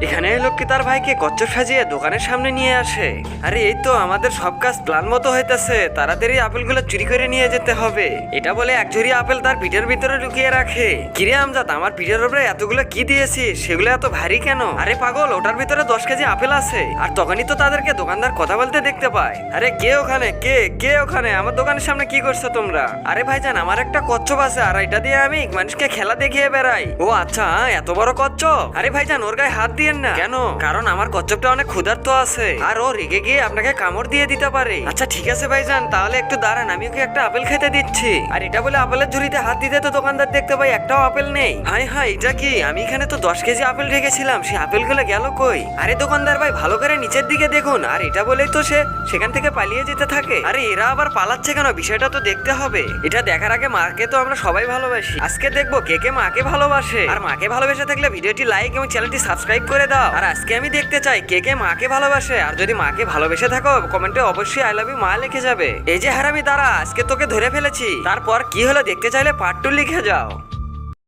এখানে এই লোকটি তার ভাইকে কচ্ছপ সাজিয়ে দোকানের সামনে নিয়ে আসে। আরে এই তো আমাদের সব কাজ প্ল্যান মতো হইতেছে, তাড়াতাড়ি আপেলগুলো চুরি করে নিয়ে যেতে হবে। এটা বলে এক ঝুড়ি আপেল তার পিঠের ভিতরে ঢুকিয়ে রাখে। কিরে আমজাদ, আমার পিঠের উপরে এতগুলো কি দিয়েছিস? সেগুলো এত ভারী কেন? আরে পাগল, ওটার ভিতরে 10 কেজি আপেল আছে। আর তখনই তো তাদেরকে দোকানদার কথা বলতে দেখতে পায়। আরে কে ওখানে? কে ওখানে? আমার দোকানের সামনে কি করছো তোমরা? আরে ভাইজান, আমার একটা কচ্ছপ আছে, আর এটা দিয়ে আমি মানুষকে খেলা দেখিয়ে বেড়াই। ও আচ্ছা, এত বড় কচ্ছপ? আরে ভাইজান, ওর গায়ে হাত দিয়েন না। কেন? কারণ আমার কচ্ছপটা অনেক ক্ষুধার্ত আছে, আর ও রেগে গিয়ে আপনাকে কামড় দিয়ে দিতে পারে। আচ্ছা ঠিক আছে ভাইজান, তাহলে একটু দাঁড়ান, আমি ওকে একটা আপেল খেতে দিচ্ছি। আর এটা বলে আপেলের ঝুড়িতে হাত দিতে তো দোকানদার দেখতে পাই একটাও আপেল নেই। হাই এটা কি? আমি এখানে তো 10 কেজি আপেল রেখেছিলাম, সেই আপেলগুলো গেল কই? আরে দোকানদার ভাই, ভালো করে নিচের দিকে দেখুন। আর এটা বলেই তো সে সেখান থেকে পালিয়ে যেতে থাকে। আরে এরা আবার পালাচ্ছে কেন? বিষয়টা তো দেখতে হবে। এটা দেখার আগে মাকে তো আমরা সবাই ভালোবাসি। আজকে দেখবো কে কে মাকে ভালোবাসে। আর মাকে ভালোবেসে থাকলে ভিডিওটি লাইক এবং চ্যানেলটি সাবস্ক্রাইব করে দাও। আর আজকে আমি দেখতে চাই কে কে মাকে ভালোবাসে। আর যদি মাকে ভালোবেসে থাকো, কমেন্টে অবশ্যই আই লাভ ইউ মা লিখে যাবে। এই যে হারামি, দাঁড়া, আজকে তোকে ধরে ফেলেছি। তারপর কি হলো দেখতে চাইলে পার্ট 2 লিখে যাও।